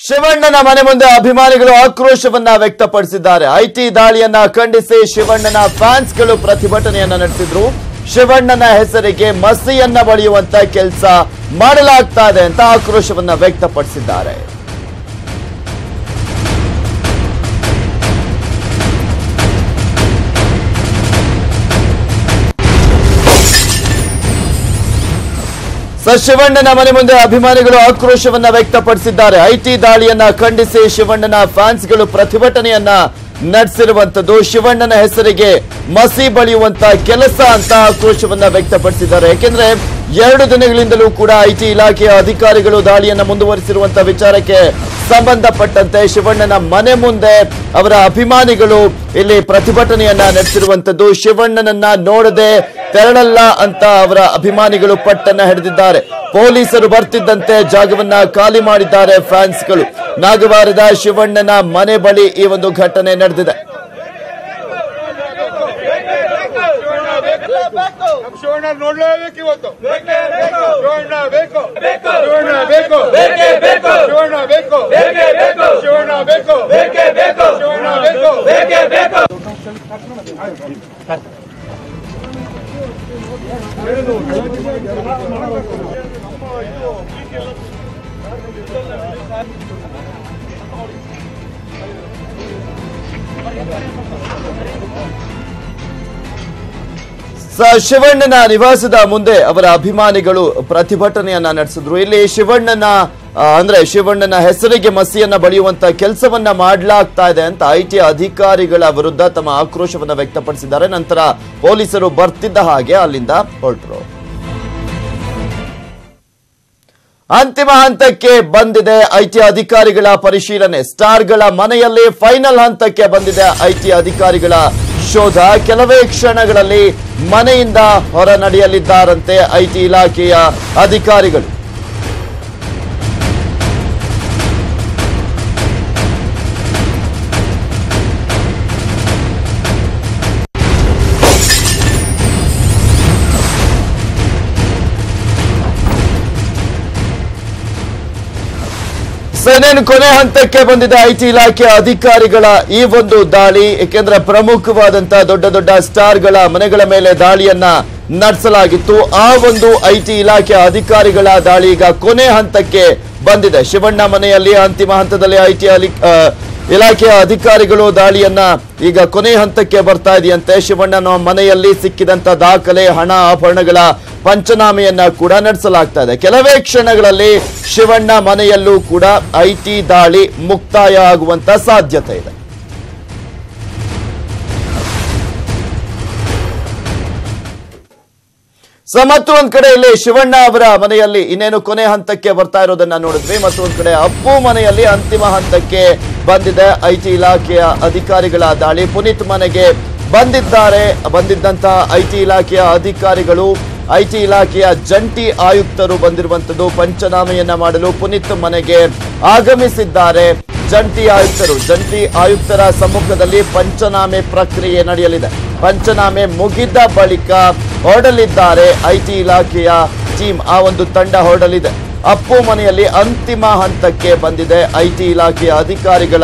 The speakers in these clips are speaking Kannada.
ಶಿವಣ್ಣನ ಮನೆ ಮುಂದೆ ಅಭಿಮಾನಿಗಳು ಆಕ್ರೋಶವನ್ನ ವ್ಯಕ್ತಪಡಿಸಿದ್ದಾರೆ. ಐಟಿ ದಾಳಿಯನ್ನ ಖಂಡಿಸಿ ಶಿವಣ್ಣನ ಫ್ಯಾನ್ಸ್ಗಳು ಪ್ರತಿಭಟನೆಯನ್ನ ನಡೆಸಿದ್ರು. ಶಿವಣ್ಣನ ಹೆಸರಿಗೆ ಮಸಿಯನ್ನ ಬಳಿಯುವಂತ ಕೆಲಸ ಮಾಡಲಾಗ್ತಾ ಇದೆ ಅಂತ ಆಕ್ರೋಶವನ್ನ ವ್ಯಕ್ತಪಡಿಸಿದ್ದಾರೆ. ಶಿವಣ್ಣನ ಮನೆ ಮುಂದೆ ಅಭಿಮಾನಿಗಳು ಆಕ್ರೋಶವನ್ನ ವ್ಯಕ್ತಪಡಿಸಿದ್ದಾರೆ. ಐಟಿ ದಾಳಿಯನ್ನ ಖಂಡಿಸಿ ಶಿವಣ್ಣನ ಫ್ಯಾನ್ಸ್ಗಳು ಪ್ರತಿಭಟನೆಯನ್ನ ನಡೆಸಿರುವಂತದ್ದು. ಶಿವಣ್ಣನ ಹೆಸರಿಗೆ ಮಸಿ ಬಳಿಯುವಂತ ಕೆಲಸ ಅಂತ ಆಕ್ರೋಶವನ್ನ ವ್ಯಕ್ತಪಡಿಸಿದ್ದಾರೆ. ಯಾಕೆಂದ್ರೆ 2 ದಿನಗಳಿಂದಲೂ ಕೂಡ ಐಟಿ ಇಲಾಖೆಯ ಅಧಿಕಾರಿಗಳು ದಾಳಿಯನ್ನ ಮುಂದುವರಿಸಿರುವಂತಹ ವಿಚಾರಕ್ಕೆ ಸಂಬಂಧಪಟ್ಟಂತೆ ಶಿವಣ್ಣನ ಮನೆ ಮುಂದೆ ಅವರ ಅಭಿಮಾನಿಗಳು ಇಲ್ಲಿ ಪ್ರತಿಭಟನೆಯನ್ನ ನಡೆಸಿರುವಂತದ್ದು. ಶಿವಣ್ಣನನ್ನ ನೋಡದೆ ತೆರಳಲ್ಲ ಅಂತ ಅವರ ಅಭಿಮಾನಿಗಳು ಪಟ್ಟನ್ನ ಹಿಡಿದಿದ್ದಾರೆ. ಪೊಲೀಸರು ಬರ್ತಿದ್ದಂತೆ ಜಾಗವನ್ನ ಖಾಲಿ ಮಾಡಿದ್ದಾರೆ ಫ್ಯಾನ್ಸ್ಗಳು. ನಾಗವಾರದ ಶಿವಣ್ಣನ ಮನೆ ಬಳಿ ಈ ಒಂದು ಘಟನೆ ನಡೆದಿದೆ. ಶಿವಣ್ಣ ನೋಡ್ಲೇಬೇಕು ಇವತ್ತು. ಶಿವಣ್ಣ ಬೇಕು, ಶಿವಣ್ಣ ಬೇಕು, ಶಿವಣ್ಣ ಬೇಕು, ಶಿವಣ್ಣ ಬೇಕು, ಶಿವಣ್ಣ ಬೇಕು. ಶಿವಣ್ಣನ ನಿವಾಸದ ಮುಂದೆ ಅವರ ಅಭಿಮಾನಿಗಳು ಪ್ರತಿಭಟನೆಯನ್ನ ನಡೆಸಿದ್ರು. ಇಲ್ಲಿ ಶಿವಣ್ಣನ ಹೆಸರಿಗೆ ಮಸಿಯನ್ನ ಬಳಿಯುವಂತ ಕೆಲಸವನ್ನ ಮಾಡಲಾಗ್ತಾ ಇದೆ ಅಂತ ಐಟಿ ಅಧಿಕಾರಿಗಳ ವಿರುದ್ಧ ತಮ್ಮ ಆಕ್ರೋಶವನ್ನ ವ್ಯಕ್ತಪಡಿಸಿದ್ದಾರೆ. ನಂತರ ಪೊಲೀಸರು ಬರ್ತಿದ್ದ ಹಾಗೆ ಅಲ್ಲಿಂದ ಹೊರಟರು. ಅಂತಿಮ ಹಂತಕ್ಕೆ ಬಂದಿದೆ ಐಟಿ ಅಧಿಕಾರಿಗಳ ಪರಿಶೀಲನೆ. ಸ್ಟಾರ್ಗಳ ಮನೆಯಲ್ಲಿ ಫೈನಲ್ ಹಂತಕ್ಕೆ ಬಂದಿದೆ ಐಟಿ ಅಧಿಕಾರಿಗಳ ಶೋಧ. ಕೆಲವೇ ಕ್ಷಣಗಳಲ್ಲಿ ಮನೆಯಿಂದ ಹೊರ ನಡೆಯಲಿದ್ದಾರಂತೆ ಐಟಿ ಇಲಾಖೆಯ ಅಧಿಕಾರಿಗಳು. ಸೇನೇನು ಕೊನೆ ಹಂತಕ್ಕೆ ಬಂದಿದೆ ಐಟಿ ಇಲಾಖೆ ಅಧಿಕಾರಿಗಳ ಈ ಒಂದು ದಾಳಿ. ಏಕೆಂದ್ರೆ ಪ್ರಮುಖವಾದಂತಹ ದೊಡ್ಡ ಸ್ಟಾರ್ಗಳ ಮನೆಗಳ ಮೇಲೆ ದಾಳಿಯನ್ನ ನಡೆಸಲಾಗಿತ್ತು. ಆ ಒಂದು ಐಟಿ ಇಲಾಖೆ ಅಧಿಕಾರಿಗಳ ದಾಳಿ ಈಗ ಕೊನೆ ಹಂತಕ್ಕೆ ಬಂದಿದೆ. ಶಿವಣ್ಣ ಮನೆಯಲ್ಲಿ ಅಂತಿಮ ಹಂತದಲ್ಲಿ ಐಟಿ ಇಲಾಖೆಯ ಅಧಿಕಾರಿಗಳು ದಾಳಿಯನ್ನ ಈಗ ಕೊನೆ ಹಂತಕ್ಕೆ ಬರ್ತಾ ಇದೆಯಂತೆ. ಶಿವಣ್ಣನ ಮನೆಯಲ್ಲಿ ಸಿಕ್ಕಿದಂತ ದಾಖಲೆ, ಹಣ, ಆಭರಣಗಳ ಪಂಚನಾಮೆಯನ್ನ ಕೂಡ ನಡೆಸಲಾಗ್ತಾ ಇದೆ. ಕೆಲವೇ ಕ್ಷಣಗಳಲ್ಲಿ ಶಿವಣ್ಣ ಮನೆಯಲ್ಲೂ ಕೂಡ ಐಟಿ ದಾಳಿ ಮುಕ್ತಾಯ ಆಗುವಂತ ಸಾಧ್ಯತೆ ಇದೆ. ಮತ್ತೊಂದ್ ಕಡೆ ಇಲ್ಲಿ ಶಿವಣ್ಣ ಅವರ ಮನೆಯಲ್ಲಿ ಇನ್ನೇನು ಕೊನೆ ಹಂತಕ್ಕೆ ಬರ್ತಾ ಇರೋದನ್ನ ನೋಡಿದ್ವಿ. ಮತ್ತೊಂದ್ ಕಡೆ ಅಪ್ಪು ಮನೆಯಲ್ಲಿ ಅಂತಿಮ ಹಂತಕ್ಕೆ ಬಂದಿದೆ ಐಟಿ ಇಲಾಖೆಯ ಅಧಿಕಾರಿಗಳ ದಾಳಿ. ಪುನೀತ್ ಮನೆಗೆ ಬಂದಿದ್ದಂತಹ ಐಟಿ ಇಲಾಖೆಯ ಅಧಿಕಾರಿಗಳು, ಐಟಿ ಇಲಾಖೆಯ ಜಂಟಿ ಆಯುಕ್ತರು ಬಂದಿರುವಂತದ್ದು. ಪಂಚನಾಮೆಯನ್ನ ಮಾಡಲು ಪುನೀತ್ ಮನೆಗೆ ಆಗಮಿಸಿದ್ದಾರೆ ಜಂಟಿ ಆಯುಕ್ತರ ಸಮ್ಮುಖದಲ್ಲಿ ಪಂಚನಾಮೆ ಪ್ರಕ್ರಿಯೆ ನಡೆಯಲಿದೆ. ಪಂಚನಾಮೆ ಮುಗಿದ ಬಳಿಕ ಹೊರಡಲಿದ್ದಾರೆ ಐಟಿ ಇಲಾಖೆಯ ಟೀಮ್. ಆ ಒಂದು ತಂಡ ಹೊರಡಲಿದೆ. ಅಪ್ಪು ಮನೆಯಲ್ಲಿ ಅಂತಿಮ ಹಂತಕ್ಕೆ ಬಂದಿದೆ ಐಟಿ ಇಲಾಖೆಯ ಅಧಿಕಾರಿಗಳ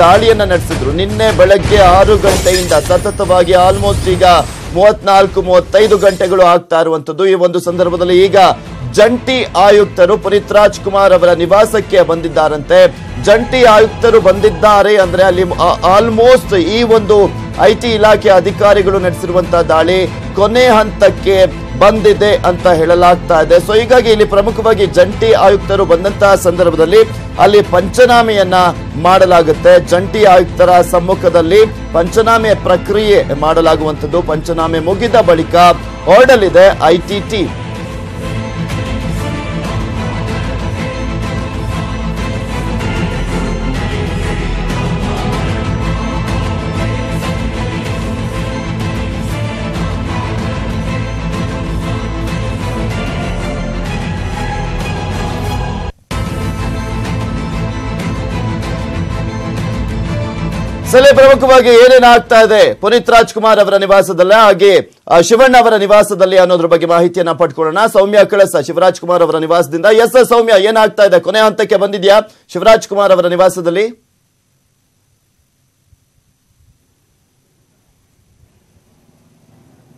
ದಾಳಿಯನ್ನ ನಡೆಸಿದ್ರು. ನಿನ್ನೆ ಬೆಳಗ್ಗೆ 6 ಗಂಟೆಯಿಂದ ಸತತವಾಗಿ ಆಲ್ಮೋಸ್ಟ್ ಈಗ 34-35 ಗಂಟೆಗಳು ಆಗ್ತಾ ಇರುವಂತದ್ದು. ಈ ಒಂದು ಸಂದರ್ಭದಲ್ಲಿ ಈಗ ಜಂಟಿ ಆಯುಕ್ತರು ಪುನೀತ್ ರಾಜ್ಕುಮಾರ್ ಅವರ ನಿವಾಸಕ್ಕೆ ಬಂದಿದ್ದಾರಂತೆ. ಜಂಟಿ ಆಯುಕ್ತರು ಬಂದಿದ್ದಾರೆ ಅಂದ್ರೆ ಅಲ್ಲಿ ಆಲ್ಮೋಸ್ಟ್ ಈ ಒಂದು ಐಟಿ ಇಲಾಖೆ ಅಧಿಕಾರಿಗಳು ನಡೆಸಿರುವಂತಹ ದಾಳಿ ಕೊನೆ ಹಂತಕ್ಕೆ ಬಂದಿದೆ ಅಂತ ಹೇಳಲಾಗ್ತಾ ಇದೆ. ಹೀಗಾಗಿ ಇಲ್ಲಿ ಪ್ರಮುಖವಾಗಿ ಜಂಟಿ ಆಯುಕ್ತರು ಬಂದಂತಹ ಸಂದರ್ಭದಲ್ಲಿ ಅಲ್ಲಿ ಪಂಚನಾಮೆಯನ್ನ ಮಾಡಲಾಗುತ್ತೆ. ಜಂಟಿ ಆಯುಕ್ತರ ಸಮ್ಮುಖದಲ್ಲಿ ಪಂಚನಾಮೆ ಪ್ರಕ್ರಿಯೆ ಮಾಡಲಾಗುವಂಥದ್ದು. ಪಂಚನಾಮೆ ಮುಗಿದ ಬಳಿಕ ಹೊರಡಲಿದೆ ಐಟಿ ಟೀಮ್. ಎಸ್ಎಲ್ಎ ಪ್ರಮುಖವಾಗಿ ಏನೇನಾಗ್ತಾ ಇದೆ ಪುನೀತ್ ರಾಜ್ಕುಮಾರ್ ಅವರ ನಿವಾಸದಲ್ಲ ಹಾಗೆ ಶಿವಣ್ಣ ಅವರ ನಿವಾಸದಲ್ಲಿ ಅನ್ನೋದ್ರ ಬಗ್ಗೆ ಮಾಹಿತಿಯನ್ನ ಪಡ್ಕೊಳ್ಳೋಣ. ಸೌಮ್ಯ ಕಳಸ ಶಿವರಾಜ್ ಕುಮಾರ್ ಅವರ ನಿವಾಸದಿಂದ. ಎಸ್ ಸೌಮ್ಯ, ಏನಾಗ್ತಾ ಇದೆ? ಕೊನೆ ಹಂತಕ್ಕೆ ಬಂದಿದ್ಯಾ ಶಿವರಾಜ್ ಕುಮಾರ್ ಅವರ ನಿವಾಸದಲ್ಲಿ?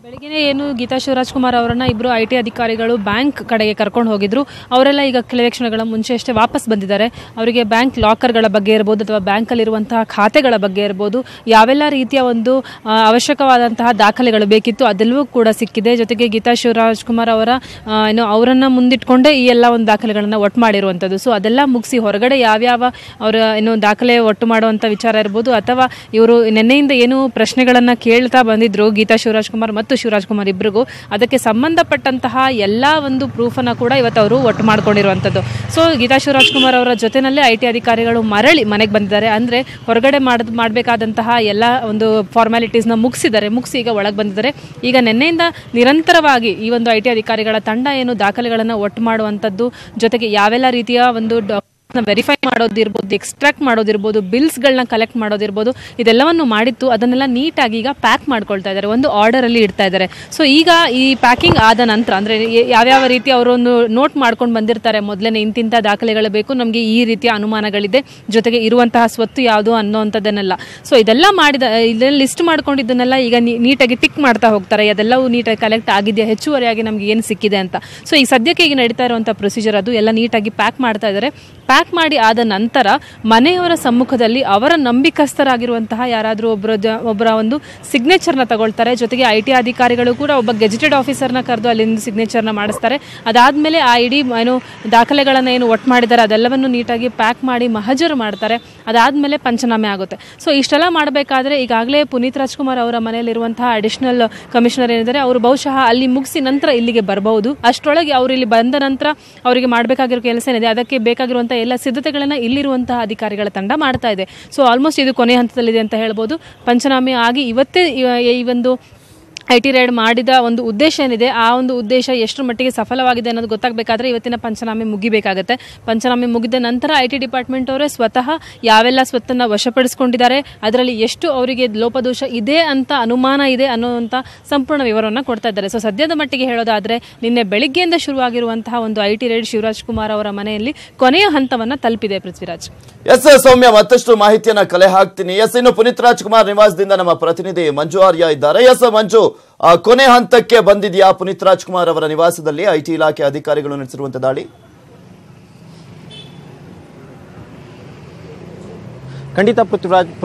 ಬೆಳಗ್ಗೆ ಏನು ಗೀತಾ ಶಿವರಾಜ್ ಕುಮಾರ್ ಅವರನ್ನ ಇಬ್ಬರು IT ಅಧಿಕಾರಿಗಳು ಬ್ಯಾಂಕ್ ಕಡೆಗೆ ಕರ್ಕೊಂಡು ಹೋಗಿದ್ರು. ಅವರೆಲ್ಲ ಈಗ ಕೆಲವೇ ಕ್ಷಣಗಳ ಮುಂಚೆ ಅಷ್ಟೇ ವಾಪಸ್ ಬಂದಿದ್ದಾರೆ. ಅವರಿಗೆ ಬ್ಯಾಂಕ್ ಲಾಕರ್ಗಳ ಬಗ್ಗೆ ಇರ್ಬೋದು ಅಥವಾ ಬ್ಯಾಂಕಲ್ಲಿರುವಂತಹ ಖಾತೆಗಳ ಬಗ್ಗೆ ಇರ್ಬೋದು, ಯಾವೆಲ್ಲ ರೀತಿಯ ಒಂದು ಅವಶ್ಯಕವಾದಂತಹ ದಾಖಲೆಗಳು ಬೇಕಿತ್ತು ಅದೆಲ್ಲವೂ ಕೂಡ ಸಿಕ್ಕಿದೆ. ಜೊತೆಗೆ ಗೀತಾ ಶಿವರಾಜ್ ಕುಮಾರ್ ಅವರ ಅವರನ್ನ ಮುಂದಿಟ್ಕೊಂಡೇ ಈ ಎಲ್ಲ ಒಂದು ದಾಖಲೆಗಳನ್ನ ಒಟ್ಟು ಮಾಡಿರುವಂಥದ್ದು. ಸೊ ಅದೆಲ್ಲ ಮುಗಿಸಿ ಹೊರಗಡೆ ಯಾವ್ಯಾವ ಅವರ ದಾಖಲೆ ಒಟ್ಟು ಮಾಡುವಂಥ ವಿಚಾರ ಇರ್ಬೋದು ಅಥವಾ ಇವರು ನಿನ್ನೆಯಿಂದ ಏನು ಪ್ರಶ್ನೆಗಳನ್ನ ಕೇಳ್ತಾ ಬಂದಿದ್ರು ಗೀತಾ ಶಿವರಾಜ್ ಕುಮಾರ್ ಮತ್ತು ಶಿವರಾಜ್ ಕುಮಾರ್ ಇಬ್ಬರಿಗೂ, ಅದಕ್ಕೆ ಸಂಬಂಧಪಟ್ಟಂತಹ ಎಲ್ಲ ಒಂದು ಪ್ರೂಫನ್ನು ಕೂಡ ಇವತ್ತು ಅವರು ಒಟ್ಟು ಮಾಡ್ಕೊಂಡಿರುವಂಥದ್ದು. ಸೊ ಗೀತಾ ಶಿವರಾಜ್ ಕುಮಾರ್ ಅವರ ಜೊತೆನಲ್ಲೇ IT ಅಧಿಕಾರಿಗಳು ಮರಳಿ ಮನೆಗೆ ಬಂದಿದ್ದಾರೆ. ಅಂದರೆ ಹೊರಗಡೆ ಮಾಡಬೇಕಾದಂತಹ ಎಲ್ಲ ಒಂದು ಫಾರ್ಮ್ಯಾಲಿಟೀಸ್ನ ಮುಗಿಸಿ ಈಗ ಒಳಗೆ ಬಂದಿದ್ದಾರೆ. ಈಗ ನಿನ್ನೆಯಿಂದ ನಿರಂತರವಾಗಿ ಈ ಒಂದು IT ಅಧಿಕಾರಿಗಳ ತಂಡ ಏನು ದಾಖಲೆಗಳನ್ನು ಒಟ್ಟು ಮಾಡುವಂಥದ್ದು, ಜೊತೆಗೆ ಯಾವೆಲ್ಲ ರೀತಿಯ ಒಂದು ವೆರಿಫೈ ಮಾಡೋದಿರ್ಬೋದು, ಎಕ್ಸ್ಟ್ರಾಕ್ಟ್ ಮಾಡೋದಿರ್ಬೋದು, ಬಿಲ್ಸ್ಗಳನ್ನ ಕಲೆಕ್ಟ್ ಮಾಡೋದಿರ್ಬೋದು, ಇದೆಲ್ಲವನ್ನು ಮಾಡಿತ್ತು. ಅದನ್ನೆಲ್ಲ ನೀಟಾಗಿ ಈಗ ಪ್ಯಾಕ್ ಮಾಡ್ಕೊಳ್ತಾ ಇದ್ದಾರೆ, ಒಂದು ಆರ್ಡರಲ್ಲಿ ಇಡ್ತಾ ಇದ್ದಾರೆ. ಸೊ ಈಗ ಈ ಪ್ಯಾಕಿಂಗ್ ಆದ ನಂತರ ಅಂದರೆ ಯಾವ್ಯಾವ ರೀತಿ ಅವರೊಂದು ನೋಟ್ ಮಾಡ್ಕೊಂಡು ಬಂದಿರ್ತಾರೆ, ಮೊದಲನೇ ಇಂತಿಂಥ ದಾಖಲೆಗಳು ಬೇಕು, ನಮಗೆ ಈ ರೀತಿಯ ಅನುಮಾನಗಳಿದೆ, ಜೊತೆಗೆ ಇರುವಂತಹ ಸ್ವತ್ತು ಯಾವುದು ಅನ್ನೋವಂಥದ್ದನ್ನೆಲ್ಲ. ಸೊ ಇದೆಲ್ಲ ಇದೆಲ್ಲ ಲಿಸ್ಟ್ ಮಾಡ್ಕೊಂಡಿದ್ದನ್ನೆಲ್ಲ ಈಗ ನೀಟಾಗಿ ಟಿಕ್ ಮಾಡ್ತಾ ಹೋಗ್ತಾರೆ. ಅದೆಲ್ಲವೂ ನೀಟಾಗಿ ಕಲೆಕ್ಟ್ ಆಗಿದೆಯಾ, ಹೆಚ್ಚುವರಿಯಾಗಿ ನಮಗೆ ಏನು ಸಿಕ್ಕಿದೆ ಅಂತ. ಸೊ ಈಗ ಸದ್ಯಕ್ಕೆ ಈಗ ನಡೀತಾ ಇರುವಂಥ ಪ್ರೊಸೀಜರ್ ಅದು ಎಲ್ಲ ನೀಟಾಗಿ ಪ್ಯಾಕ್ ಮಾಡ್ತಾ ಇದ್ದಾರೆ. ಪ್ಯಾಕ್ ಮಾಡಿ ಆದ ನಂತರ ಮನೆಯವರ ಸಮ್ಮುಖದಲ್ಲಿ ಅವರ ನಂಬಿಕಸ್ಥರಾಗಿರುವಂತಹ ಯಾರಾದರೂ ಒಬ್ಬರ ಒಂದು ಸಿಗ್ನೇಚರ್ನ ತಗೊಳ್ತಾರೆ. ಜೊತೆಗೆ IT ಅಧಿಕಾರಿಗಳು ಕೂಡ ಒಬ್ಬ ಗೆಜೆಟೆಡ್ ಆಫೀಸರ್ನ ಕರೆದು ಅಲ್ಲಿಂದ ಸಿಗ್ನೇಚರ್ನ ಮಾಡಿಸ್ತಾರೆ. ಅದಾದಮೇಲೆ ಆ ಇಡೀ ದಾಖಲೆಗಳನ್ನು ಏನು ಒಟ್ಟು ಮಾಡಿದ್ದಾರೆ ಅದೆಲ್ಲವನ್ನು ನೀಟಾಗಿ ಪ್ಯಾಕ್ ಮಾಡಿ ಮಹಜರು ಮಾಡ್ತಾರೆ. ಅದಾದಮೇಲೆ ಪಂಚನಾಮೆ ಆಗುತ್ತೆ. ಸೊ ಇಷ್ಟೆಲ್ಲ ಮಾಡಬೇಕಾದ್ರೆ ಈಗಾಗಲೇ ಪುನೀತ್ ರಾಜ್ಕುಮಾರ್ ಅವರ ಮನೆಯಲ್ಲಿರುವಂತಹ ಅಡಿಷನಲ್ ಕಮಿಷನರ್ ಏನಿದ್ದಾರೆ ಅವರು ಬಹುಶಃ ಅಲ್ಲಿ ಮುಗಿಸಿ ನಂತರ ಇಲ್ಲಿಗೆ ಬರಬಹುದು. ಅಷ್ಟರೊಳಗೆ ಅವರು ಇಲ್ಲಿ ಬಂದ ನಂತರ ಅವರಿಗೆ ಮಾಡಬೇಕಾಗಿರೋ ಕೆಲಸ ಏನಿದೆ ಅದಕ್ಕೆ ಬೇಕಾಗಿರುವಂಥ ಎಲ್ಲ ಸಿದ್ಧತೆಗಳನ್ನ ಇಲ್ಲಿರುವಂತಹ ಅಧಿಕಾರಿಗಳ ತಂಡ ಮಾಡ್ತಾ ಇದೆ. ಸೊ ಆಲ್ಮೋಸ್ಟ್ ಇದು ಕೊನೆ ಹಂತದಲ್ಲಿದೆ ಅಂತ ಹೇಳ್ಬೋದು. ಪಂಚನಾಮೆ ಆಗಿ ಇವತ್ತೇ ಈ ಒಂದು IT ರೈಡ್ ಮಾಡಿದ ಒಂದು ಉದ್ದೇಶ ಏನಿದೆ ಆ ಒಂದು ಉದ್ದೇಶ ಎಷ್ಟು ಮಟ್ಟಿಗೆ ಸಫಲವಾಗಿದೆ ಅನ್ನೋದು ಗೊತ್ತಾಗಬೇಕಾದ್ರೆ ಇವತ್ತಿನ ಪಂಚನಾಮೆ ಮುಗಿಬೇಕಾಗುತ್ತೆ. ಪಂಚನಾಮೆ ಮುಗಿದ ನಂತರ IT ಡಿಪಾರ್ಟ್ಮೆಂಟ್ ಅವರೇ ಸ್ವತಃ ಯಾವೆಲ್ಲ ಸ್ವತ್ತನ್ನು ವಶಪಡಿಸಿಕೊಂಡಿದ್ದಾರೆ, ಅದರಲ್ಲಿ ಎಷ್ಟು ಅವರಿಗೆ ಲೋಪದೋಷ ಇದೆ ಅಂತ ಅನುಮಾನ ಇದೆ ಅನ್ನುವಂಥ ಸಂಪೂರ್ಣ ವಿವರವನ್ನು ಕೊಡ್ತಾ ಇದ್ದಾರೆ. ಸೊ ಸದ್ಯದ ಮಟ್ಟಿಗೆ ಹೇಳೋದಾದ್ರೆ ನಿನ್ನೆ ಬೆಳಿಗ್ಗೆಯಿಂದ ಶುರುವಾಗಿರುವಂತಹ ಒಂದು IT ರೈಡ್ ಶಿವರಾಜ್ ಕುಮಾರ್ ಅವರ ಮನೆಯಲ್ಲಿ ಕೊನೆಯ ಹಂತವನ್ನು ತಲುಪಿದೆ. ಪೃಥ್ವಿರಾಜ್. ಎಸ್ ಸೌಮ್ಯ, ಮತ್ತಷ್ಟು ಮಾಹಿತಿಯನ್ನ ಕಲೆ ಹಾಕ್ತೀನಿ. ಎಸ್ ಇನ್ನು ಪುನೀತ್ ರಾಜ್ಕುಮಾರ್ ನಿವಾಸದಿಂದ ನಮ್ಮ ಪ್ರತಿನಿಧಿ ಮಂಜು ಆರ್ಯ ಇದ್ದಾರೆ. ಎಸ್ ಮಂಜು, ಕೊನೆ ಹಂತಕ್ಕೆ ಬಂದಿದೆಯಾ ಪುನೀತ್ ರಾಜ್ಕುಮಾರ್ ಅವರ ನಿವಾಸದಲ್ಲಿ IT ಇಲಾಖೆ ಅಧಿಕಾರಿಗಳು ನಡೆಸಿರುವಂತಹ ದಾಳಿ? ಖಂಡಿತ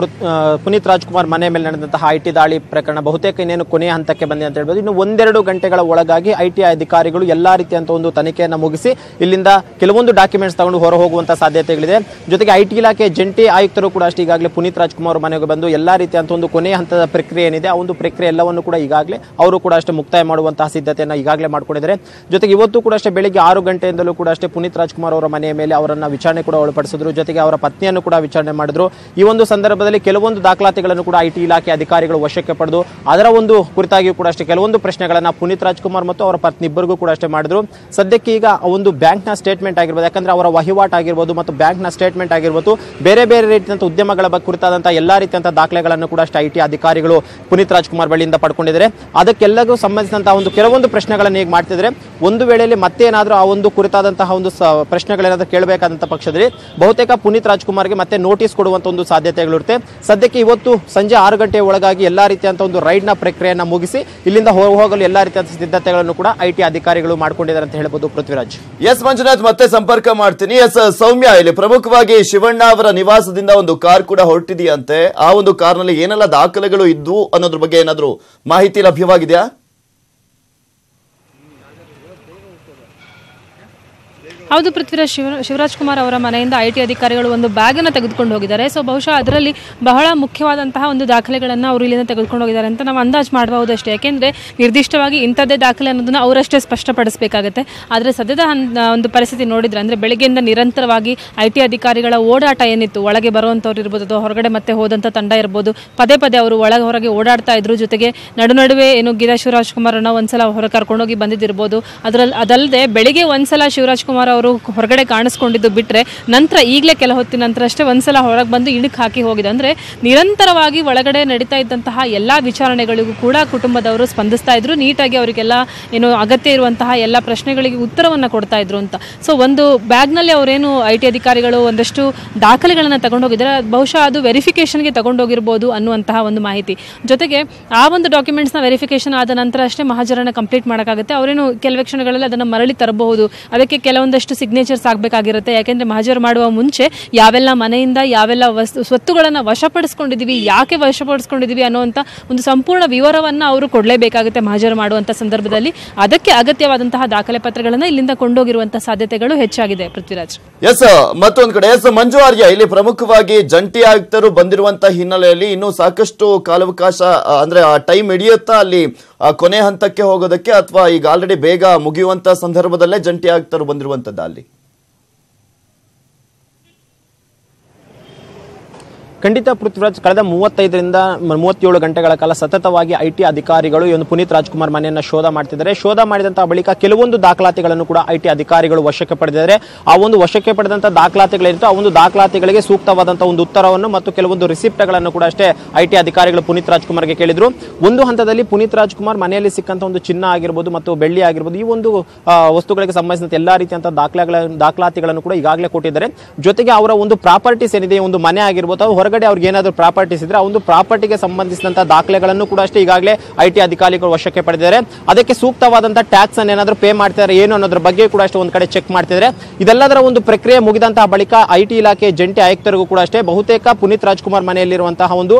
ಪುನೀತ್ ರಾಜ್ಕುಮಾರ್ ಮನೆ ಮೇಲೆ ನಡೆದಂತಹ IT ದಾಳಿ ಪ್ರಕರಣ ಬಹುತೇಕ ಇನ್ನೇನು ಕೊನೆಯ ಹಂತಕ್ಕೆ ಬಂದಿದೆ ಅಂತ ಹೇಳ್ಬೋದು. ಇನ್ನು 1-2 ಗಂಟೆಗಳ ಒಳಗಾಗಿ IT ಅಧಿಕಾರಿಗಳು ಎಲ್ಲಾ ರೀತಿಯಂತ ಒಂದು ತನಿಖೆಯನ್ನು ಮುಗಿಸಿ ಇಲ್ಲಿಂದ ಕೆಲವೊಂದು ಡಾಕ್ಯುಮೆಂಟ್ಸ್ ತಗೊಂಡು ಹೊರ ಹೋಗುವಂತಹ ಸಾಧ್ಯತೆಗಳಿದೆ. ಜೊತೆಗೆ IT ಇಲಾಖೆ ಜಂಟಿ ಆಯುಕ್ತರು ಕೂಡ ಅಷ್ಟೇ ಈಗಾಗಲೇ ಪುನೀತ್ ರಾಜ್ಕುಮಾರ್ ಮನೆಗೆ ಬಂದು ಎಲ್ಲಾ ರೀತಿಯಂತ ಒಂದು ಕೊನೆಯ ಹಂತದ ಪ್ರಕ್ರಿಯೆ ಏನಿದೆ ಆ ಒಂದು ಪ್ರಕ್ರಿಯೆ ಎಲ್ಲವನ್ನು ಕೂಡ ಈಗಾಗಲೇ ಅವರು ಕೂಡ ಅಷ್ಟೇ ಮುಕ್ತಾಯ ಮಾಡುವಂತಹ ಸಿದ್ಧತೆಯನ್ನು ಈಗಾಗಲೇ ಮಾಡ್ಕೊಂಡಿದ್ದಾರೆ. ಜೊತೆಗೆ ಇವತ್ತು ಕೂಡ ಅಷ್ಟೇ ಬೆಳಿಗ್ಗೆ 6 ಗಂಟೆಯಿಂದಲೂ ಕೂಡ ಅಷ್ಟೇ ಪುನೀತ್ ರಾಜ್ಕುಮಾರ್ ಅವರ ಮನೆಯ ಮೇಲೆ ಅವರನ್ನ ವಿಚಾರಣೆ ಕೂಡ ಒಳಪಡಿಸಿದ್ರು. ಜೊತೆಗೆ ಅವರ ಪತ್ನಿಯನ್ನು ಕೂಡ ವಿಚಾರಣೆ ಮಾಡಿದ್ರು. ಈ ಒಂದು ಸಂದರ್ಭದಲ್ಲಿ ಕೆಲವೊಂದು ದಾಖಲಾತಿಗಳನ್ನು ಕೂಡ IT ಇಲಾಖೆ ಅಧಿಕಾರಿಗಳು ವಶಕ್ಕೆ ಪಡೆದು ಅದರ ಒಂದು ಕುರಿತಾಗಿ ಕೂಡ ಅಷ್ಟೇ ಕೆಲವೊಂದು ಪ್ರಶ್ನೆಗಳನ್ನ ಪುನೀತ್ ರಾಜ್ಕುಮಾರ್ ಮತ್ತು ಅವರ ಪತ್ನಿ ಇಬ್ಬರಿಗೂ ಕೂಡ ಅಷ್ಟೇ ಮಾಡಿದ್ರು. ಸದ್ಯಕ್ಕೆ ಈಗ ಒಂದು ಬ್ಯಾಂಕ್ ನ ಸ್ಟೇಟ್ಮೆಂಟ್ ಆಗಿರ್ಬೋದು, ಯಾಕಂದ್ರೆ ಅವರ ವಹಿವಾಟು ಆಗಿರ್ಬೋದು ಮತ್ತು ಬ್ಯಾಂಕ್ ನ ಸ್ಟೇಟ್ಮೆಂಟ್ ಆಗಿರ್ಬೋದು, ಬೇರೆ ಬೇರೆ ರೀತಿಯಂತ ಉದ್ಯಮಗಳ ಬಗ್ಗೆ ಕುರಿತಾದಂತಹ ಎಲ್ಲಾ ರೀತಿಯಂತಹ ದಾಖಲೆಗಳನ್ನು ಕೂಡ ಅಷ್ಟೇ IT ಅಧಿಕಾರಿಗಳು ಪುನೀತ್ ರಾಜ್ಕುಮಾರ್ ಬಳಿಯಿಂದ ಪಡ್ಕೊಂಡಿದ್ದಾರೆ. ಅದಕ್ಕೆಲ್ಲಗೂ ಸಂಬಂಧಿಸಿದಂತಹ ಒಂದು ಕೆಲವೊಂದು ಪ್ರಶ್ನೆಗಳನ್ನು ಈಗ ಮಾಡ್ತಿದ್ರೆ ಒಂದು ವೇಳೆಯಲ್ಲಿ ಮತ್ತೇನಾದ್ರೂ ಆ ಒಂದು ಕುರಿತಾದಂತಹ ಒಂದು ಪ್ರಶ್ನೆಗಳೇನಾದ್ರೂ ಕೇಳಬೇಕಾದಂತಹ ಪಕ್ಷದಲ್ಲಿ ಬಹುತೇಕ ಪುನೀತ್ ರಾಜ್ಕುಮಾರ್ಗೆ ಮತ್ತೆ ನೋಟಿಸ್ ಕೊಡುವಂತ ಒಂದು ಸಾಧ್ಯತೆಗಳಿರುತ್ತೆ. ಸದ್ಯಕ್ಕೆ ಇವತ್ತು ಸಂಜೆ 6 ಗಂಟೆಯ ಒಳಗಾಗಿ ಎಲ್ಲಾ ರೀತಿಯಂತ ಒಂದು ರೈಡ್ ನ ಪ್ರಕ್ರಿಯೆಯನ್ನು ಮುಗಿಸಿ ಇಲ್ಲಿಂದ ಹೋಗಲು ಎಲ್ಲಾ ರೀತಿಯ ಸಿದ್ಧತೆಗಳನ್ನು ಕೂಡ IT ಅಧಿಕಾರಿಗಳು ಮಾಡಿಕೊಂಡಿದ್ದಾರೆ ಅಂತ ಹೇಳಬಹುದು. ಪೃಥ್ವಿರಾಜ್. ಎಸ್ ಮಂಜುನಾಥ್, ಮತ್ತೆ ಸಂಪರ್ಕ ಮಾಡ್ತೀನಿ. ಎಸ್ ಸೌಮ್ಯ, ಇಲ್ಲಿ ಪ್ರಮುಖವಾಗಿ ಶಿವಣ್ಣ ಅವರ ನಿವಾಸದಿಂದ ಒಂದು ಕಾರ್ ಕೂಡ ಹೊರಟಿದೆಯಂತೆ. ಆ ಒಂದು ಕಾರ್ನಲ್ಲಿ ಏನೆಲ್ಲ ದಾಖಲೆಗಳು ಇದ್ವು ಅನ್ನೋದ್ರ ಬಗ್ಗೆ ಏನಾದ್ರೂ ಮಾಹಿತಿ ಲಭ್ಯವಾಗಿದೆಯಾ? ಹೌದು ಪೃಥ್ವಿರಾಜ್, ಶಿವರಾಜ್ ಕುಮಾರ್ ಅವರ ಮನೆಯಿಂದ IT ಅಧಿಕಾರಿಗಳು ಒಂದು ಬ್ಯಾಗ್ ಅನ್ನು ತೆಗೆದುಕೊಂಡು ಹೋಗಿದ್ದಾರೆ. ಸೊ ಬಹುಶಃ ಅದರಲ್ಲಿ ಬಹಳ ಮುಖ್ಯವಾದಂತಹ ಒಂದು ದಾಖಲೆಗಳನ್ನು ಅವರು ಇಲ್ಲಿಂದ ತೆಗೆದುಕೊಂಡು ಹೋಗಿದ್ದಾರೆ ಅಂತ ನಾವು ಅಂದಾಜು ಮಾಡಬಹುದು ಅಷ್ಟೇ. ಯಾಕೆಂದ್ರೆ ನಿರ್ದಿಷ್ಟವಾಗಿ ಇಂಥದ್ದೇ ದಾಖಲೆ ಅನ್ನೋದನ್ನ ಅವರಷ್ಟೇ ಸ್ಪಷ್ಟಪಡಿಸಬೇಕಾಗುತ್ತೆ. ಆದರೆ ಸದ್ಯದ ಒಂದು ಪರಿಸ್ಥಿತಿ ನೋಡಿದ್ರೆ ಅಂದ್ರೆ ಬೆಳಗ್ಗೆಯಿಂದ ನಿರಂತರವಾಗಿ IT ಅಧಿಕಾರಿಗಳ ಓಡಾಟ ಏನಿತ್ತು, ಒಳಗೆ ಬರುವಂತವ್ರು ಇರ್ಬೋದು ಅಥವಾ ಹೊರಗಡೆ ಮತ್ತೆ ಹೋದಂತ ತಂಡ ಇರ್ಬೋದು, ಪದೇ ಪದೇ ಅವರು ಒಳಗೆ ಹೊರಗೆ ಓಡಾಡ್ತಾ ಇದ್ರು. ಜೊತೆಗೆ ನಡುವೆ ಏನು ಗೀತಾ ಶಿವರಾಜ್ ಕುಮಾರ್ ಅನ್ನ ಒಂದ್ಸಲ ಹೊರ ಕರ್ಕೊಂಡೋಗಿ ಬಂದಿದ್ದಿರ್ಬೋದು. ಅದಲ್ಲದೆ ಬೆಳಿಗ್ಗೆ ಒಂದ್ಸಲ ಶಿವರಾಜ್ ಕುಮಾರ್ ಅವರು ಅವರು ಹೊರಗಡೆ ಕಾಣಿಸ್ಕೊಂಡಿದ್ದು ಬಿಟ್ಟರೆ ನಂತರ ಈಗಲೇ ಕೆಲ ಹೊತ್ತಿನ ನಂತರ ಅಷ್ಟೇ ಒಂದ್ಸಲ ಹೊರಗೆ ಬಂದು ಇಣಕ್ಕೆ ಹಾಕಿ ಹೋಗಿದೆ. ಅಂದರೆ ನಿರಂತರವಾಗಿ ಒಳಗಡೆ ನಡೀತಾ ಇದ್ದಂತಹ ಎಲ್ಲ ವಿಚಾರಣೆಗಳಿಗೂ ಕೂಡ ಕುಟುಂಬದವರು ಸ್ಪಂದಿಸ್ತಾ ಇದ್ರು, ನೀಟಾಗಿ ಅವರಿಗೆಲ್ಲ ಏನು ಅಗತ್ಯ ಇರುವಂತಹ ಎಲ್ಲ ಪ್ರಶ್ನೆಗಳಿಗೆ ಉತ್ತರವನ್ನು ಕೊಡ್ತಾ ಇದ್ರು ಅಂತ. ಸೊ ಒಂದು ಬ್ಯಾಗ್ನಲ್ಲಿ ಅವರೇನು IT ಅಧಿಕಾರಿಗಳು ಒಂದಷ್ಟು ದಾಖಲೆಗಳನ್ನು ತಗೊಂಡೋಗಿದ್ದಾರೆ, ಬಹುಶಃ ಅದು ವೆರಿಫಿಕೇಷನ್ಗೆ ತಗೊಂಡೋಗಿರ್ಬೋದು ಅನ್ನುವಂತಹ ಒಂದು ಮಾಹಿತಿ. ಜೊತೆಗೆ ಆ ಒಂದು ಡಾಕ್ಯುಮೆಂಟ್ಸ್ನ ವೆರಿಫಿಕೇಶನ್ ಆದ ನಂತರ ಅಷ್ಟೇ ಮಹಾಜರನ್ನ ಕಂಪ್ಲೀಟ್ ಮಾಡೋಕ್ಕಾಗುತ್ತೆ. ಅವರೇನು ಕೆಲವೇ ಕ್ಷಣಗಳಲ್ಲಿ ಅದನ್ನು ಮರಳಿ ತರಬಹುದು. ಅದಕ್ಕೆ ಕೆಲವೊಂದಷ್ಟು ಸಿಗ್ನೇಚರ್ಸ್ ಆಗಬೇಕಾಗಿರುತ್ತೆ. ಯಾಕೆಂದರೆ ಮಹಾಜರು ಮಾಡುವ ಮುಂಚೆ ಯಾವೆಲ್ಲ ಮನೆಯಿಂದ ಯಾವೆಲ್ಲ ಸ್ವತ್ತುಗಳನ್ನು ವಶಪಡಿಸ್ಕೊಂಡಿದ್ದೀವಿ, ಯಾಕೆ ವಶಪಡಿಸ್ಕೊಂಡಿದ್ದೀವಿ ಅನ್ನುವಂಥ ಒಂದು ಸಂಪೂರ್ಣ ವಿವರವನ್ನು ಅವರು ಕೊಡಲೇಬೇಕಾಗುತ್ತೆ ಮಹಾಜರು ಮಾಡುವಂಥ ಸಂದರ್ಭದಲ್ಲಿ. ಅದಕ್ಕೆ ಅಗತ್ಯವಾದಂತಹ ದಾಖಲೆ ಪತ್ರಗಳನ್ನು ಇಲ್ಲಿಂದ ಕೊಂಡೋಗಿರುವಂತಹ ಸಾಧ್ಯತೆಗಳು ಹೆಚ್ಚಾಗಿದೆ. ಪೃಥ್ವಿರಾಜ್, ಎಸ್ ಮತ್ತೊಂದು ಕಡೆ ಎಸ್ ಮಂಜು ಆರ್ಯ, ಇಲ್ಲಿ ಪ್ರಮುಖವಾಗಿ ಜಂಟಿ ಆಯುಕ್ತರು ಬಂದಿರುವಂತಹ ಹಿನ್ನೆಲೆಯಲ್ಲಿ ಇನ್ನೂ ಸಾಕಷ್ಟು ಕಾಲಾವಕಾಶ ಅಂದ್ರೆ ಟೈಮ್ ಹಿಡಿಯುತ್ತಾ ಅಲ್ಲಿ ಕೊನೆ ಹಂತಕ್ಕೆ ಹೋಗೋದಕ್ಕೆ, ಅಥವಾ ಈಗ ಆಲ್ರೆಡಿ ಬೇಗ ಮುಗಿಯುವಂತ ಸಂದರ್ಭದಲ್ಲೇ ಜಂಟಿ ಆಯುಕ್ತರು ಬಂದಿರುವಂತದ್ದ ಅಲ್ಲಿ? ಖಂಡಿತ ಪೃಥ್ವಿರಾಜ್, ಕಳೆದ 35ರಿಂದ 37 ಗಂಟೆಗಳ ಕಾಲ ಸತತವಾಗಿ IT ಅಧಿಕಾರಿಗಳು ಈ ಒಂದು ಪುನೀತ್ ರಾಜ್ಕುಮಾರ್ ಮನೆಯನ್ನು ಶೋಧ ಮಾಡ್ತಿದ್ದಾರೆ. ಶೋಧ ಮಾಡಿದಂತಹ ಬಳಿಕ ಕೆಲವೊಂದು ದಾಖಲಾತಿಗಳನ್ನು ಕೂಡ IT ಅಧಿಕಾರಿಗಳು ವಶಕ್ಕೆ ಪಡೆದಿದ್ದಾರೆ. ಆ ಒಂದು ವಶಕ್ಕೆ ಪಡೆದಂತಹ ದಾಖಲಾತಿಗಳೇನಿತ್ತು, ಆ ಒಂದು ದಾಖಲಾತಿಗಳಿಗೆ ಸೂಕ್ತವಾದಂತಹ ಒಂದು ಉತ್ತರವನ್ನು ಮತ್ತು ಕೆಲವೊಂದು ರಿಸಿಪ್ಟ್ಗಳನ್ನು ಕೂಡ ಅಷ್ಟೇ IT ಅಧಿಕಾರಿಗಳು ಪುನೀತ್ ರಾಜ್ಕುಮಾರ್ಗೆ ಕೇಳಿದ್ರು. ಒಂದು ಹಂತದಲ್ಲಿ ಪುನೀತ್ ರಾಜ್ಕುಮಾರ್ ಮನೆಯಲ್ಲಿ ಸಿಕ್ಕಂತ ಒಂದು ಚಿನ್ನ ಆಗಿರ್ಬೋದು ಮತ್ತು ಬೆಳ್ಳಿ ಆಗಿರ್ಬೋದು, ಈ ಒಂದು ವಸ್ತುಗಳಿಗೆ ಸಂಬಂಧಿಸಿದಂತೆ ಎಲ್ಲಾ ರೀತಿಯಂತಹ ದಾಖಲಾತಿಗಳನ್ನು ಕೂಡ ಈಗಾಗಲೇ ಕೊಟ್ಟಿದ್ದಾರೆ. ಜೊತೆಗೆ ಅವರ ಒಂದು ಪ್ರಾಪರ್ಟೀಸ್ ಏನಿದೆ, ಒಂದು ಮನೆ ಆಗಿರ್ಬೋದು, ಹೊರಗಡೆ ಅವ್ರಿಗೆ ಏನಾದರೂ ಪ್ರಾಪರ್ಟೀಸ್ ಇದ್ರೆ ಆ ಒಂದು ಪ್ರಾಪರ್ಟಿಗೆ ಸಂಬಂಧಿಸಿದಂತಹ ದಾಖಲೆಗಳನ್ನು ಕೂಡ ಅಷ್ಟೇ ಈಗಾಗಲೇ IT ಅಧಿಕಾರಿಗಳು ವಶಕ್ಕೆ ಪಡೆದಿದ್ದಾರೆ. ಅದಕ್ಕೆ ಸೂಕ್ತವಾದಂತಹ ಟ್ಯಾಕ್ಸ್ ಅನ್ನು ಏನಾದರೂ ಪೇ ಮಾಡ್ತಿದ್ದಾರೆ ಏನು ಅನ್ನೋದ್ರ ಬಗ್ಗೆ ಕೂಡ ಅಷ್ಟೇ ಒಂದು ಕಡೆ ಚೆಕ್ ಮಾಡ್ತಿದ್ದಾರೆ. ಇದೆಲ್ಲದರ ಒಂದು ಪ್ರಕ್ರಿಯೆ ಮುಗಿದಂತಹ ಬಳಿಕ IT ಇಲಾಖೆ ಜಂಟಿ ಆಯುಕ್ತರಿಗೂ ಕೂಡ ಅಷ್ಟೇ ಬಹುತೇಕ ಪುನೀತ್ ರಾಜ್ಕುಮಾರ್ ಮನೆಯಲ್ಲಿರುವಂತಹ ಒಂದು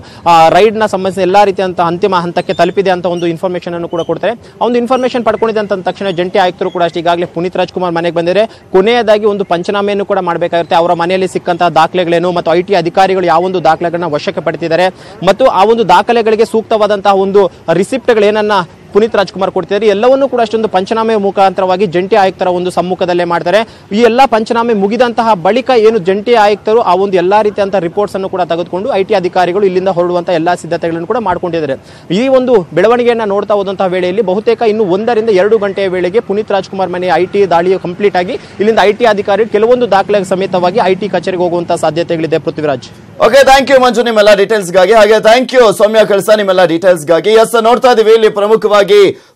ರೈಡ್ ನ ಸಂಬಂಧಿಸಿದ ಎಲ್ಲಾ ರೀತಿಯಂತಹ ಅಂತಿಮ ಹಂತಕ್ಕೆ ತಲುಪಿದೆ ಅಂತ ಒಂದು ಇನ್ಫಾರ್ಮೇಶನ್ ಅನ್ನು ಕೂಡ ಕೊಡ್ತಾರೆ. ಆ ಒಂದು ಇನ್ಫಾರ್ಮೇಶನ್ ಪಡ್ಕೊಂಡಿದ್ದ ತಕ್ಷಣ ಜಂಟಿ ಆಯುಕ್ತರು ಕೂಡ ಅಷ್ಟೇ ಈಗಾಗಲೇ ಪುನೀತ್ ರಾಜ್ಕುಮಾರ್ ಮನೆಗೆ ಬಂದಿದ್ದಾರೆ. ಕೊನೆಯದಾಗಿ ಒಂದು ಪಂಚನಾಮೆಯನ್ನು ಕೂಡ ಮಾಡಬೇಕಾಗಿರುತ್ತೆ. ಅವರ ಮನೆಯಲ್ಲಿ ಸಿಕ್ಕಂತಹ ದಾಖಲೆಗಳೇನು ಮತ್ತು IT ಅಧಿಕಾರಿಗಳು ಯಾವ ಒಂದು ದಾಖಲೆಗಳನ್ನ ವಶಕ್ಕೆ ಪಡೆದಿದ್ದಾರೆ ಮತ್ತು ಆ ಒಂದು ದಾಖಲೆಗಳಿಗೆ ಸೂಕ್ತವಾದಂತಹ ಒಂದು ರಿಸಿಪ್ಟ್ಗಳು ಏನನ್ನ ಪುನೀತ್ ರಾಜ್ಕುಮಾರ್ ಕೊಡ್ತಿದ್ದಾರೆ, ಎಲ್ಲವನ್ನೂ ಕೂಡ ಅಷ್ಟೊಂದು ಪಂಚನಾಮೆ ಮುಖಾಂತರವಾಗಿ ಜಂಟಿ ಆಯುಕ್ತರ ಒಂದು ಸಮ್ಮುಖದಲ್ಲೇ ಮಾಡ್ತಾರೆ. ಈ ಎಲ್ಲ ಪಂಚನಾಮೆ ಮುಗಿದಂತಹ ಬಳಿಕ ಏನು ಜಂಟಿ ಆಯುಕ್ತರು ಆ ಒಂದು ಎಲ್ಲಾ ರೀತಿಯಂತಹ ರಿಪೋರ್ಟ್ಸ್ ಅನ್ನು ಕೂಡ ತೆಗೆದುಕೊಂಡು IT ಅಧಿಕಾರಿಗಳು ಇಲ್ಲಿಂದ ಹೊರಡುವಂತಹ ಎಲ್ಲಾ ಸಿದ್ಧತೆಗಳನ್ನು ಕೂಡ ಮಾಡ್ಕೊಂಡಿದ್ದಾರೆ. ಈ ಒಂದು ಬೆಳವಣಿಗೆಯನ್ನ ನೋಡ್ತಾ ಹೋದಂತಹ ವೇಳೆಯಲ್ಲಿ ಬಹುತೇಕ ಇನ್ನು 1 ರಿಂದ 2 ಗಂಟೆಯ ವೇಳೆಗೆ ಪುನೀತ್ ರಾಜ್ಕುಮಾರ್ ಮನೆ IT ದಾಳಿ ಕಂಪ್ಲೀಟ್ ಆಗಿ ಇಲ್ಲಿಂದ IT ಅಧಿಕಾರಿ ಕೆಲವೊಂದು ದಾಖಲೆ ಸಮೇತವಾಗಿ IT ಕಚೇರಿಗೆ ಹೋಗುವಂತಹ ಸಾಧ್ಯತೆಗಳಿದೆ. ಪೃಥ್ವಿರಾಜ್, ಓಕೆ, ಥ್ಯಾಂಕ್ ಯು ಮಂಜು ನಿಮ್ಮೆಲ್ಲ ಡೀಟೇಲ್ಸ್ ಗಾಗಿ. ಹಾಗೆ ಥ್ಯಾಂಕ್ ಯು ಸೌಮ್ಯ ಕಳಸ ನಿಮ್ಮೆಲ್ಲ ಡೀಟೇಲ್ಸ್ ಗಾಗಿ. ಎಸ್, ನೋಡ್ತಾ ಇದೀವಿ ಇಲ್ಲಿ ಪ್ರಮುಖವಾಗಿ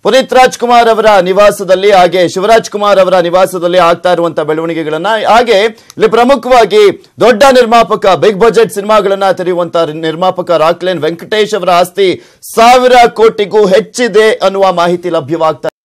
ಪುನೀತ್ ರಾಜ್ಕುಮಾರ್ ಅವರ ನಿವಾಸದಲ್ಲಿ ಹಾಗೆ ಶಿವರಾಜ್ ಕುಮಾರ್ ಅವರ ನಿವಾಸದಲ್ಲಿ ಆಗ್ತಾ ಇರುವಂತಹ ಬೆಳವಣಿಗೆಗಳನ್ನ, ಹಾಗೆ ಇಲ್ಲಿ ಪ್ರಮುಖವಾಗಿ ದೊಡ್ಡ ನಿರ್ಮಾಪಕ ಬಿಗ್ ಬಜೆಟ್ ಸಿನಿಮಾಗಳನ್ನ ತೆರೆಯುವಂತಹ ನಿರ್ಮಾಪಕ ರಾಕ್ಲೈನ್ ವೆಂಕಟೇಶ್ ಅವರ ಆಸ್ತಿ 1000 ಕೋಟಿಗೂ ಹೆಚ್ಚಿದೆ ಅನ್ನುವ ಮಾಹಿತಿ ಲಭ್ಯವಾಗ್ತಾ